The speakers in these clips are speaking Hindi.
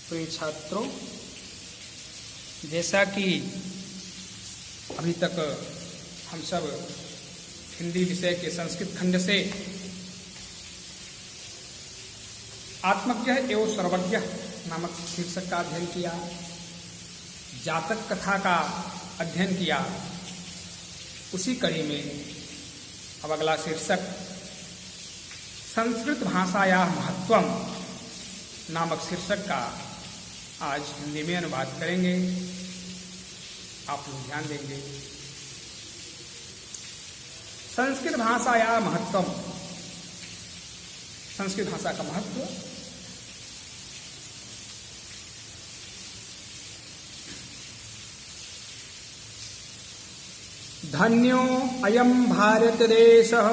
प्रिय छात्रों, जैसा कि अभी तक हम सब हिंदी विषय के संस्कृत खंड से आत्मज्ञ एवं सर्वज्ञ नामक शीर्षक का अध्ययन किया, जातक कथा का अध्ययन किया। उसी कड़ी में अब अगला शीर्षक संस्कृत भाषाया महत्वम नामक शीर्षक का आज हिंदी में अनुवाद करेंगे। आप लोग ध्यान देंगे। संस्कृत भाषाया महत्वम, संस्कृत भाषा का महत्व। धन्यो अयं भारत देशः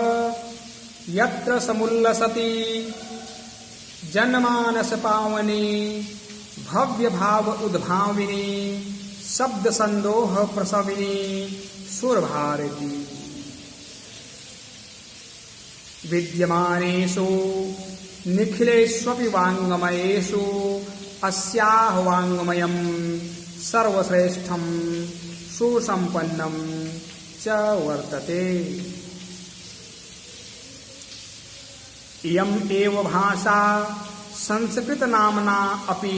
यत्र समुल्लसति जनमानस पावनी भव्य भाव उद्भाविनी शब्द संदोह प्रसविनी सुर भारती विद्यमानेषु निखिलेष्वपि वाङ्मयेषु अस्याः वाङ्मयं सर्वश्रेष्ठं सुसम्पन्नं च वर्तते। इयम् एव भाषा संस्कृत नामना अपि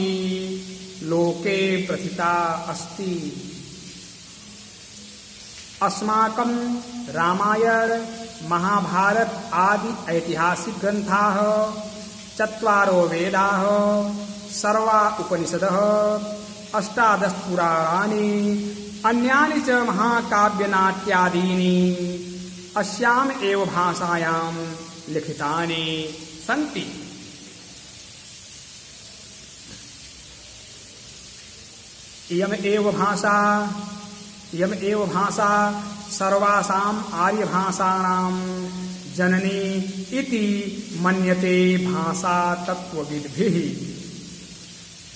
लोके प्रथिता अस्ति। अस्माकं रामायण महाभारत आदि ऐतिहासिक ग्रंथाः, चत्वारो वेदाः, सर्वा उपनिषदः, अष्टादश पुराणानि, अन्यानि च महाकाव्यनाट्यादीनि अस्याम् एव भाषायां लिखितानि सन्ति। इयम् एव भाषा सर्वासाम् आर्यभाषाणां जननी इति मन्यते भाषा तत्त्वविद्भिः।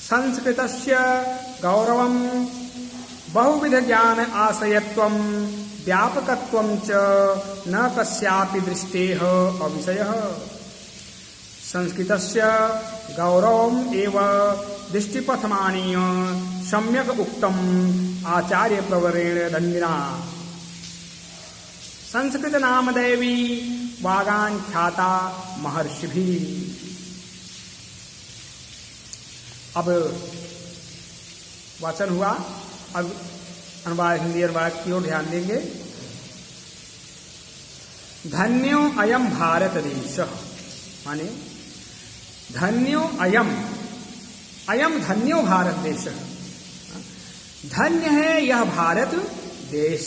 संस्कृतस्य गौरवं बहुविध ज्ञान आश्रयत्वं व्यापकत्वं च न कस्यापि दृष्टेः अविषयः। संस्कृतस्य गौरवम् एव दृष्टिपथमानीय सम्यक् उक्तम् आचार्य प्रवरेण धन्विना। संस्कृत नामदैवी वागाख्याता महर्षिभिः। अब वाचन हुआ, अब अनुवाद हिंदी अनुवाद की ओर ध्यान देंगे। धन्यो अयम भारत देश, माने धन्यो अयम, अयम धन्यो भारत देश, धन्य है यह भारत देश।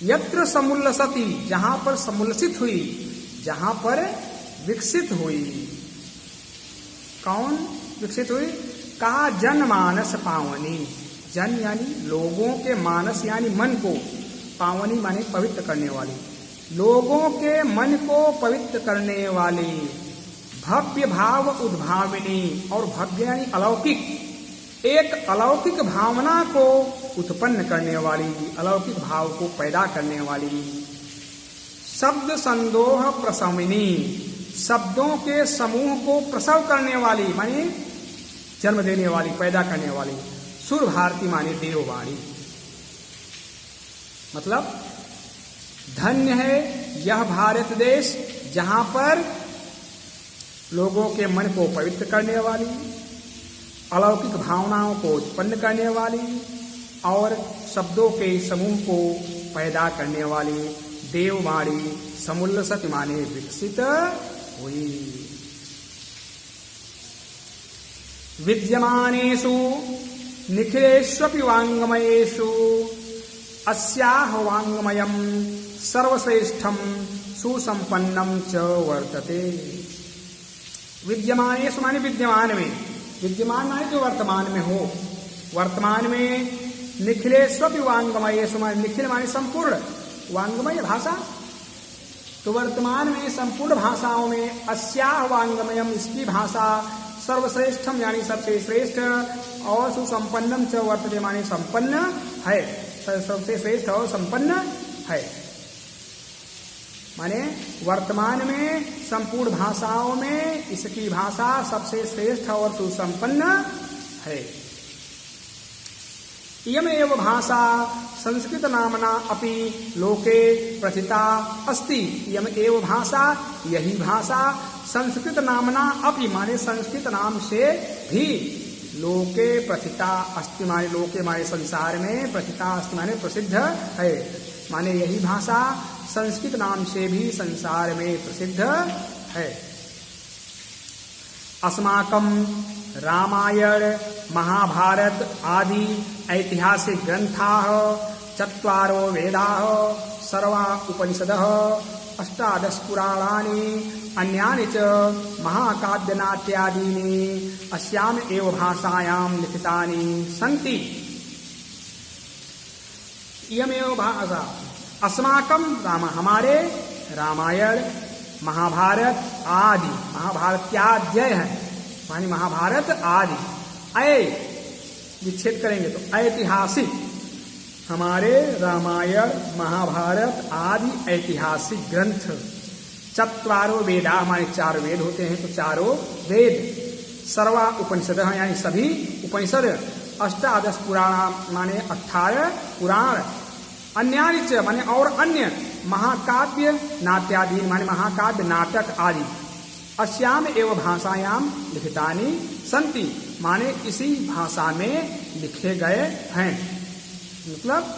यत्र समुल्लसति, जहां पर समुल्लसित हुई, जहां पर विकसित हुई। कौन विकसित हुई? कहा जनमानस पावनी। जन यानी लोगों के, मानस यानी मन को, पावनी माने पवित्र करने वाली, लोगों के मन को पवित्र करने वाली, भव्य भाव उद्भाविनी, और भव्य यानी अलौकिक, एक अलौकिक भावना को उत्पन्न करने वाली, अलौकिक भाव को पैदा करने वाली, शब्द संदोह प्रसविनी, शब्दों के समूह को प्रसव करने वाली माने जन्म देने वाली, पैदा करने वाली, सुर भारती माने देववाणी। मतलब धन्य है यह भारत देश जहां पर लोगों के मन को पवित्र करने वाली, अलौकिक भावनाओं को उत्पन्न करने वाली और शब्दों के समूह को पैदा करने वाली देववाणी समुल्लसति माने विकसित हुई। विद्यमानेषु निखिलेष्वपि वाङ्मयेषु अस्याः वाङ्मयं सर्वश्रेष्ठं सुसम्पन्नं च वर्तते। विद्यमानेषु माने विद्यमान में, विद्यमान माने जो वर्तमान में हो, वर्तमान में। निखिलेष्वपि वाङ्मयेषु माने निखिल माने संपूर्ण, वाङ्मय भाषा, तो वर्तमान में संपूर्ण भाषाओं में अस्याः वाङ्मयम, इसकी भाषा, सर्वश्रेष्ठम यानी सबसे श्रेष्ठ, और सुसंपन्नम च वर्तते माने संपन्न है, सबसे श्रेष्ठ और संपन्न है। माने वर्तमान में संपूर्ण भाषाओं में इसकी भाषा सबसे श्रेष्ठ और सुसंपन्न है। इयम एव भाषा संस्कृत नामना अपि लोके प्रथिता अस्ति। इयम एव भाषा, यही भाषा संस्कृत नामना अपि माने संस्कृत नाम से भी लोके प्रथिता अस्ति माने लोके माने संसार में, प्रथिता अस्ति माने प्रसिद्ध है। माने यही भाषा संस्कृत नाम से भी संसार में प्रसिद्ध है। अस्माकं रामायण महाभारत आदि ऐतिहासिक ग्रंथाः चत्वारो वेदाः सर्वा उपनिषदः अष्टादश पुराणानि अन्यानि च महाकाव्यनाट्यादीनि अस्याम एव भाषायां लिखितानि सन्ति। इयमेव भाषा अस्माकं राम हमारे रामायण महाभारत आदि, महाभारत क्या अध्याय है मानी महाभारत आदि, विच्छेद करेंगे तो ऐतिहासिक, हमारे रामायण महाभारत आदि ऐतिहासिक ग्रंथ, चत्वारो वेदा हमारे 4 वेद होते हैं तो चारों वेद, सर्वा उपनिषद यानी सभी उपनिषद, अष्टादश पुराण माने 18 पुराण, अन्यानि च माने और अन्य, महाकाव्य नाट्यादि माने महाकाव्य नाटक आदि, अस्याम एव भाषायाम लिखितानि सन्ति माने इसी भाषा में लिखे गए हैं। मतलब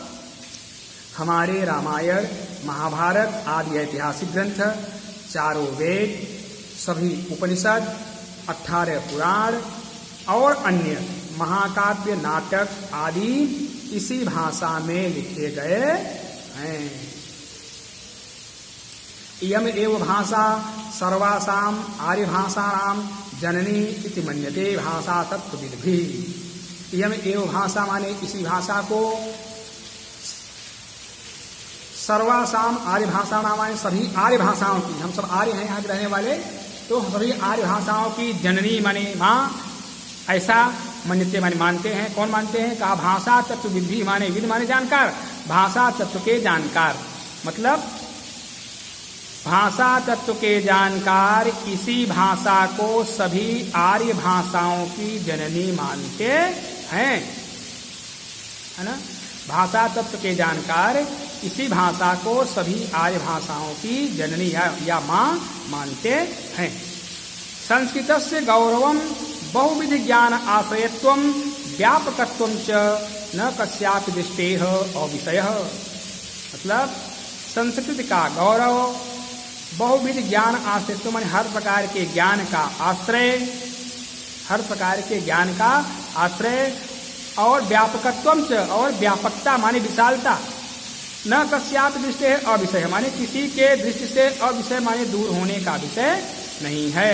हमारे रामायण महाभारत आदि ऐतिहासिक ग्रंथ, चारों वेद, सभी उपनिषद, 18 पुराण और अन्य महाकाव्य नाटक आदि इसी भाषा में लिखे गए हैं। इयम एव भाषा सर्वासाम आर्य भाषाणाम जननी इति मन्यते भाषा तत्वविद्भिः। इयम एव भाषा माने इसी भाषा को सर्वासाम आर्य भाषाणाम माने सभी आर्य भाषाओं की, हम सब आर्य हैं यहाँ के रहने वाले, तो सभी आर्य भाषाओं की जननी माने माँ, ऐसा मन्यते माने मानते हैं। कौन मानते हैं? कहा भाषा तत्वविद्भिः माने विद माने जानकार, भाषा तत्व के जानकार, मतलब भाषा तत्व के जानकार इसी भाषा को सभी आर्य भाषाओं की जननी मानते हैं, है ना। भाषा तत्व के जानकार इसी भाषा को सभी आर्य भाषाओं की जननी या माँ मानते हैं। संस्कृतस्य गौरवम बहुविध ज्ञान आश्रयत्वम व्यापकत्वम च न कस्यापि दृष्टेः अविषयः। मतलब संस्कृत का गौरव बहुविध ज्ञान आश्रयत्व माने हर प्रकार के ज्ञान का आश्रय, हर प्रकार के ज्ञान का आश्रय, और व्यापकत्वम च और व्यापकता माने विशालता, न कस्यापि दृष्टेः अविषय माने किसी के दृष्टि से अविषय माने दूर होने का विषय नहीं है।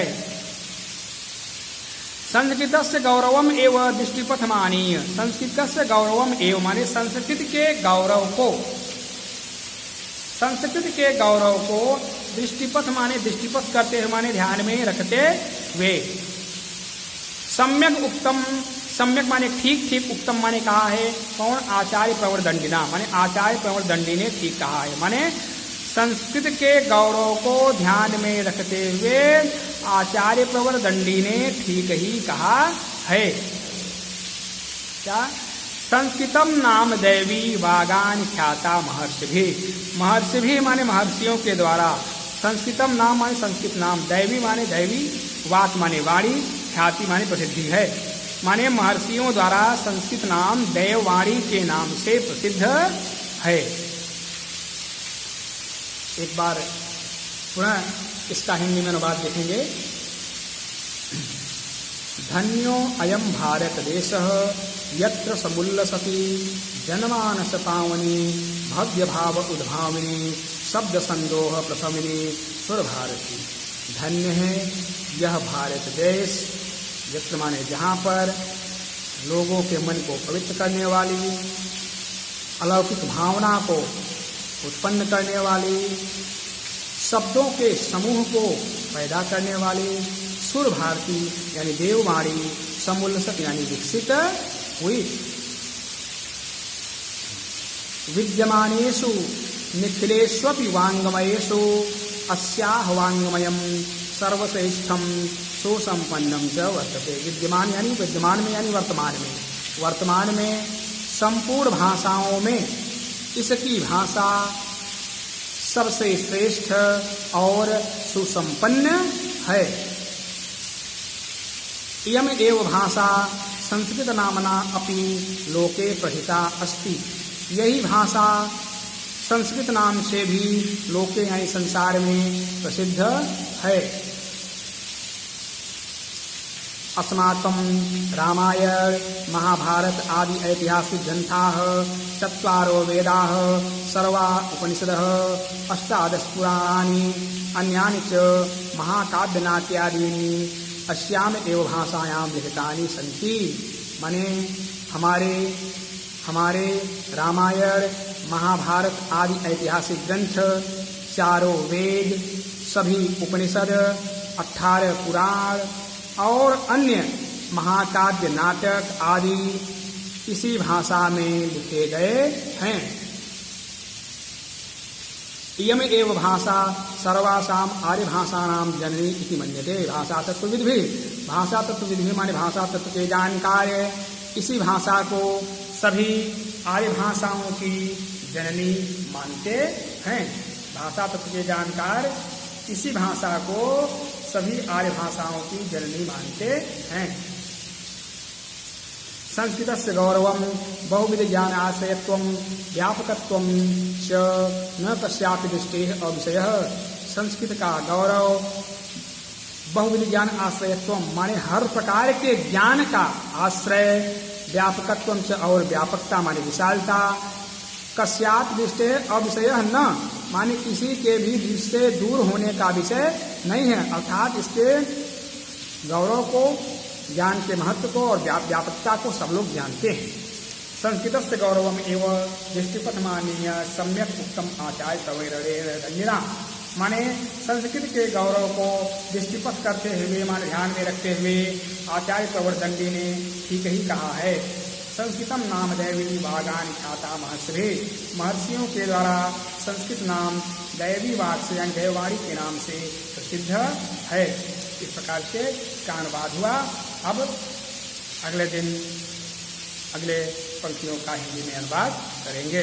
संस्कृतस्य गौरवम एव दृष्टिपथमानीय। संस्कृतस्य गौरवम एव माने संस्कृत के गौरव को, संस्कृत के गौरव को दृष्टिपथ माने दृष्टिपथ करते हुए माने ध्यान में रखते हुए, सम्यक उत्तम, सम्यक माने ठीक ठीक, उत्तम माने कहा है कौन? आचार्य प्रवरदंडिना माने आचार्य प्रवरदंडी ने ठीक कहा है, माने संस्कृत के गौरव को ध्यान में रखते हुए आचार्य प्रवरदंडी ने ठीक ही कहा है। क्या? संस्कृतम नाम दैवी वागान ख्याता महर्षिभिः। महर्षिभिः माने महर्षियों के द्वारा, संस्कृतम नाम माने संस्कृत नाम, दैवी माने दैवी, वाक माने वाणी, ख्याति माने प्रसिद्धि है, माने महर्षियों द्वारा संस्कृत नाम देववाणी के नाम से प्रसिद्ध है। एक बार पुनः इसका हिंदी में अनुवाद देखेंगे। धन्यो अयम भारत देशः यत्र समुल्लसति जनमानस पावनी भव्य भाव उद्भाविनी शब्द संदोह प्रथमिनी सुर भारती। धन्य है यह भारत देश, यत्र माने जहाँ पर लोगों के मन को पवित्र करने वाली, अलौकिक भावना को उत्पन्न करने वाली, शब्दों के समूह को पैदा करने वाली, सुर भारती यानी देववाणी, समुल्लसत यानी विकसित हुई। विद्यमानेषु निखिलेष्वपि वाङ्मयेषु अस्याह वाङ्मयम् सर्वश्रेष्ठम सुसंपन्नम च वर्तते। विद्यमान यानी विद्यमान में यानी वर्तमान में संपूर्ण भाषाओं में इसकी भाषा सबसे श्रेष्ठ और सुसंपन्न है। इयम एव भाषा संस्कृत नामना अपि लोके प्रथिता अस्ति। यही भाषा संस्कृत नाम से भी लोके यानी संसार में प्रसिद्ध है। अस्माकं रामायण महाभारत आदि ऐतिहासिक ग्रन्थाः चत्वारो वेदाः सर्वा उपनिषदः अष्टादश पुराणानि अन्यानि च महाकाव्यनाट्यादीनि अस्याम एव भाषायां लिखितानि सन्ति। माने हमारे रामायण महाभारत आदि ऐतिहासिक ग्रंथ, चारों वेद, सभी उपनिषद, 18 पुराण और अन्य महाकाव्य नाटक आदि इसी भाषा में लिखे गए हैं। इयम एव भाषा सर्वासाम आर्य भाषाणाम जननी इति मन्यते। भाषा तत्वविद्भिः माने भाषा तत्व के जानकार इसी भाषा को सभी आर्य भाषाओं की जननी मानते हैं। भाषा तत्व के जानकार इसी भाषा को सभी आर्य भाषाओं की जननी मानते हैं। संस्कृतस्य गौरवं बहुविध ज्ञान आश्रयत्वं व्यापकत्वं च न कस्यापि दृष्टेः अविषयः। संस्कृत का गौरव बहुविध ज्ञान आश्रयत्वं माने हर प्रकार के ज्ञान का आश्रय, व्यापकत्वं च और व्यापकता माने विशालता, कस्यापि दृष्टेः अविषयः न माने किसी के भी दृष्टि से दूर होने का विषय नहीं है। अर्थात इसके गौरव को, ज्ञान के महत्व को और व्यापकता को सब लोग जानते हैं। संस्कृतस्य गौरवम एवं दृष्टिपथमानीय सम्यक उत्तम आचार्य प्रवैरणा माने संस्कृत के गौरव को दृष्टिपथ करते हुए माने ध्यान में रखते हुए आचार्य प्रवर्तंडी ने ठीक ही कहा है। संस्कृतम नाम दैवी वागान ख्याता महर्षियों के द्वारा संस्कृत नाम दैवी वाग से यानी दैववाणी के नाम से प्रसिद्ध है। इस प्रकार से इसका अनुवाद हुआ। अब अगले दिन अगले पंक्तियों का हिंदी में अनुवाद करेंगे।